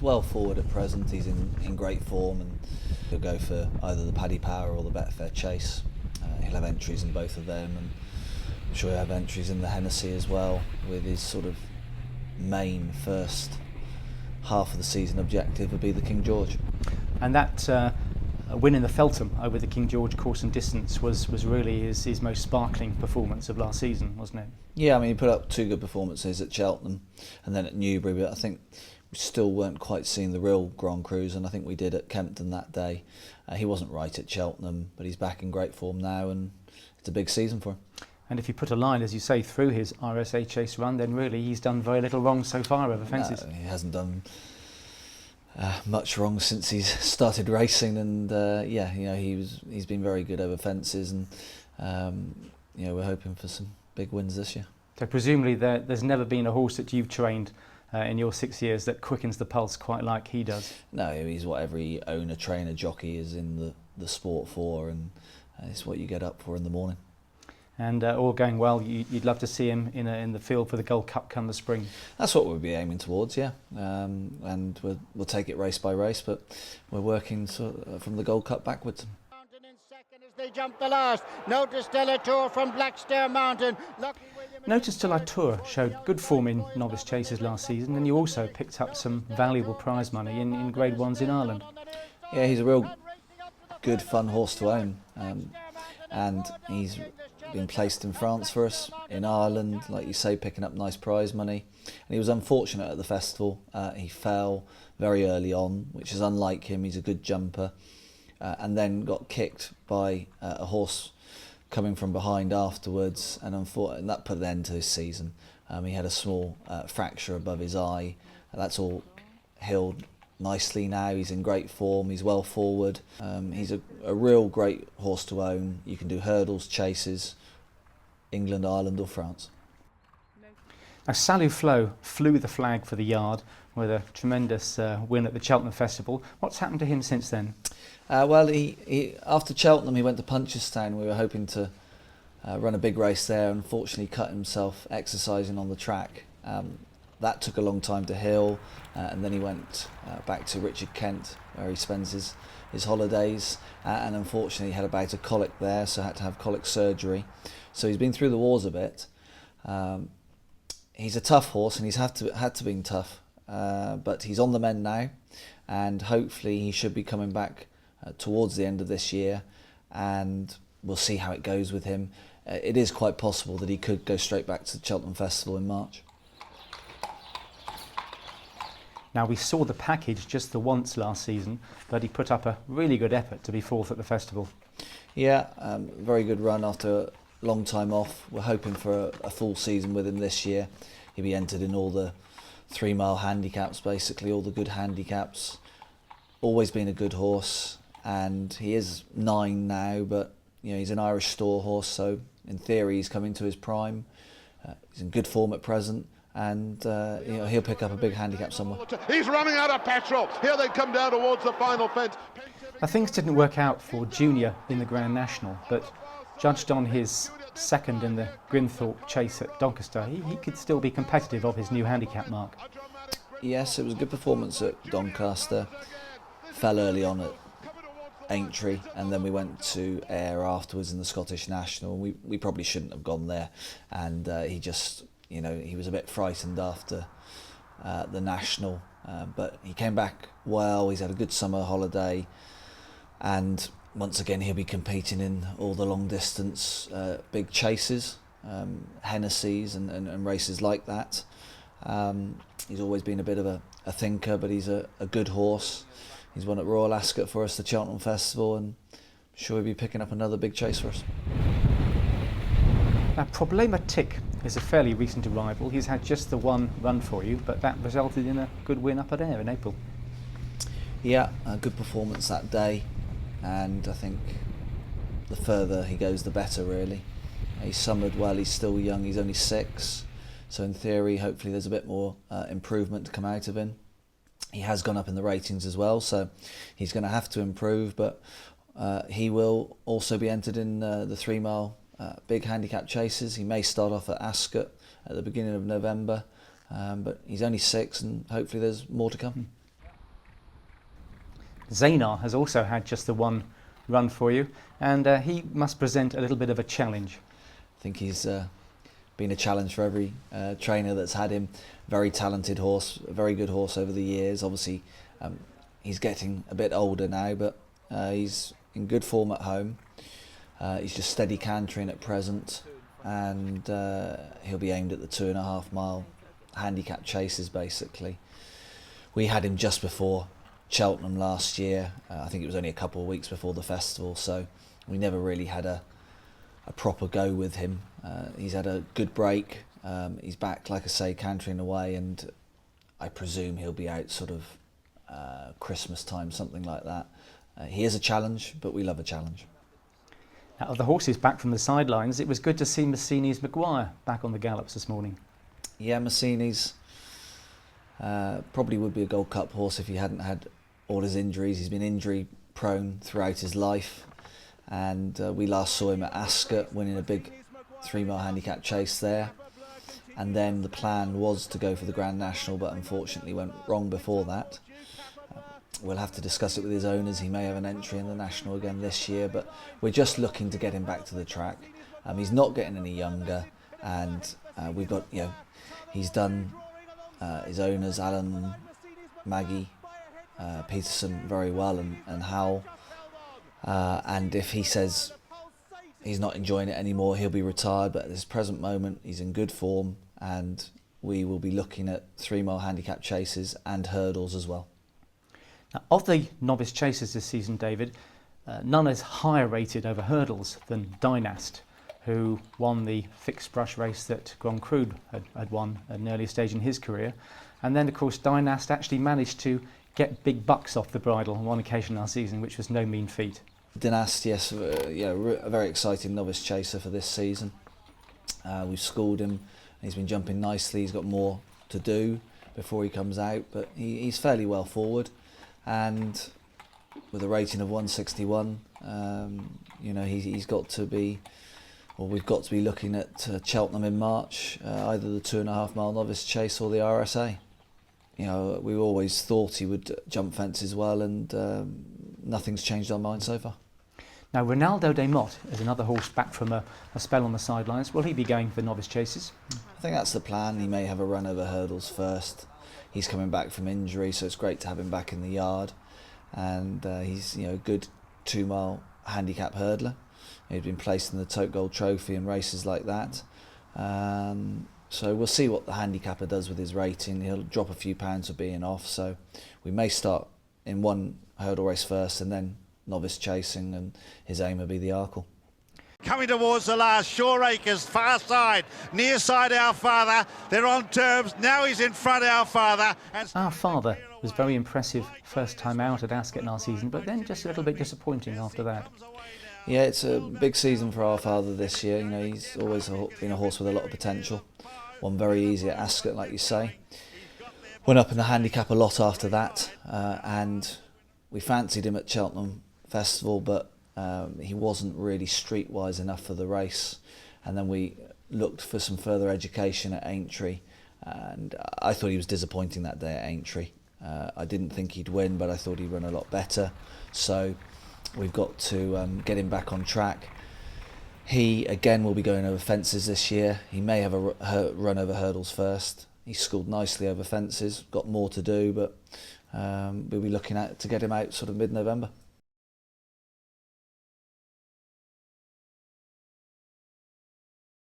well forward at present. He's in great form, and he'll go for either the Paddy Power or the Betfair Chase. He'll have entries in both of them, and I'm sure he'll have entries in the Hennessy as well, with his sort of main first half of the season objective would be the King George. And that win in the Feltham over the King George course and distance was really his most sparkling performance of last season, wasn't it? Yeah, I mean, he put up 2 good performances at Cheltenham and then at Newbury, but I think we still weren't quite seeing the real Grand Crus, and I think we did at Kempton that day. He wasn't right at Cheltenham, but he's back in great form now, and it's a big season for him. And if you put a line, as you say, through his RSA Chase run, then really he's done very little wrong so far over fences. No, he hasn't done much wrong since he's started racing, and he's been very good over fences, and we're hoping for some big wins this year. So presumably there's never been a horse that you've trained in your 6 years that quickens the pulse quite like he does. No, he's what every owner, trainer, jockey is in the sport for, and it's what you get up for in the morning. And all going well, you'd love to see him in the field for the Gold Cup come the spring. That's what we'll be aiming towards, yeah. And we'll take it race by race, but we're working from the Gold Cup backwards. They jump the last. Notice de la Tour from Blackstare Mountain. Notice de la Tour showed good form in novice chases last season, and you also picked up some valuable prize money in Grade 1s in Ireland. Yeah, he's a real good, fun horse to own, and he's been placed in France for us, in Ireland, like you say, picking up nice prize money. And he was unfortunate at the festival. He fell very early on, which is unlike him. He's a good jumper, and then got kicked by a horse coming from behind afterwards, and that put an end to his season. He had a small fracture above his eye. That's all healed nicely now. He's in great form. He's well forward. He's a real great horse to own. You can do hurdles, chases, England, Ireland or France. Now, Salut Flo flew the flag for the yard with a tremendous win at the Cheltenham Festival. What's happened to him since then? Well, he after Cheltenham he went to Punchestown. We were hoping to run a big race there. Unfortunately, cut himself exercising on the track. That took a long time to heal, and then he went back to Richard Kent, where he spends his holidays, and unfortunately had a bout of colic there, so had to have colic surgery. So he's been through the wars a bit. He's a tough horse, and he's had to be tough, but he's on the mend now, and hopefully he should be coming back towards the end of this year, and we'll see how it goes with him. It is quite possible that he could go straight back to the Cheltenham Festival in March. Now, we saw the package just the once last season, but he put up a really good effort to be fourth at the festival. Yeah, very good run after a long time off. We're hoping for a full season with him this year. He'll be entered in all the 3 mile handicaps, basically all the good handicaps. Always been a good horse, and he is 9 now, but he's an Irish store horse, so in theory he's coming to his prime. He's in good form at present, and he'll pick up a big handicap somewhere. He's running out of petrol. Here they come down towards the final fence. Now, things didn't work out for Junior in the Grand National, but judged on his second in the Grimthorpe Chase at Doncaster, he could still be competitive of his new handicap mark. Yes, it was a good performance at Doncaster. Fell early on at Aintree, and then we went to Ayr afterwards in the Scottish National. We probably shouldn't have gone there, and he just, he was a bit frightened after the National, but he came back well. He's had a good summer holiday, and once again he'll be competing in all the long distance big chases, Hennessy's and races like that. He's always been a bit of a thinker, but he's a good horse. He's won at Royal Ascot for us, the Cheltenham Festival, and I'm sure he'll be picking up another big chase for us. Now, Problematic is a fairly recent arrival. He's had just the one run for you, but that resulted in a good win up at Ayr in April. Yeah, a good performance that day, and I think the further he goes, the better, really. He's summered well, he's still young, he's only 6, so in theory, hopefully there's a bit more improvement to come out of him. He has gone up in the ratings as well, so he's going to have to improve, but he will also be entered in the 3 mile big handicap chases. He may start off at Ascot at the beginning of November, but he's only 6, and hopefully there's more to come. Zaynar has also had just the one run for you, and he must present a little bit of a challenge. I think he's been a challenge for every trainer that's had him. Very talented horse, a very good horse over the years. Obviously, he's getting a bit older now, but he's in good form at home. He's just steady cantering at present, and he'll be aimed at the 2.5 mile handicap chases basically. We had him just before Cheltenham last year. I think it was only a couple of weeks before the festival, so we never really had a proper go with him. He's had a good break. He's back, like I say, cantering away, and I presume he'll be out sort of Christmas time, something like that. He is a challenge, but we love a challenge. Now, of the horses back from the sidelines, it was good to see Massini's Maguire back on the gallops this morning. Yeah, Massini's probably would be a Gold Cup horse if he hadn't had all his injuries. He's been injury prone throughout his life, and we last saw him at Ascot winning a big 3 mile handicap chase there, and then the plan was to go for the Grand National, but unfortunately went wrong before that. We'll have to discuss it with his owners. He may have an entry in the National again this year, but we're just looking to get him back to the track. He's not getting any younger, and we've got, he's done his owners, Alan, Maggie, Peterson, very well, and Howell. And if he says he's not enjoying it anymore, he'll be retired. But at this present moment, he's in good form, and we will be looking at 3 mile handicap chases and hurdles as well. Now, of the novice chasers this season, David, none is higher rated over hurdles than Dynast, who won the fixed brush race that Grands Crus had won at an earlier stage in his career. And then, of course, Dynast actually managed to get big bucks off the bridle on one occasion last season, which was no mean feat. Dynast, yes, a very exciting novice chaser for this season. We've schooled him. He's been jumping nicely. He's got more to do before he comes out, but he's fairly well forward. And with a rating of 161, he's got to be, or we've got to be looking at Cheltenham in March, either the 2.5 mile novice chase or the RSA. We always thought he would jump fences well, and nothing's changed our mind so far. Now, Ronaldo de Mott is another horse back from a spell on the sidelines. Will he be going for novice chases? I think that's the plan. He may have a run over hurdles first. He's coming back from injury, so it's great to have him back in the yard. And he's a good 2 mile handicap hurdler. He's been placed in the Tote Gold Trophy and races like that. So we'll see what the handicapper does with his rating. He'll drop a few pounds for being off, so we may start in one hurdle race first and then novice chasing, and his aim will be the Arkle. Coming towards the last, Shoreacres, far side, near side Our Father. They're on terms. Now he's in front, Our Father. And Our Father was very impressive first time out at Ascot last season, but then just a little bit disappointing after that. Yeah, it's a big season for Our Father this year. He's always been a horse with a lot of potential. Won very easy at Ascot, like you say. Went up in the handicap a lot after that, and we fancied him at Cheltenham Festival, but he wasn't really streetwise enough for the race. And then we looked for some further education at Aintree, and I thought he was disappointing that day at Aintree. I didn't think he'd win, but I thought he'd run a lot better. So we've got to get him back on track. He again will be going over fences this year. He may have a run over hurdles first. He schooled nicely over fences, got more to do, but we'll be looking to get him out sort of mid-November.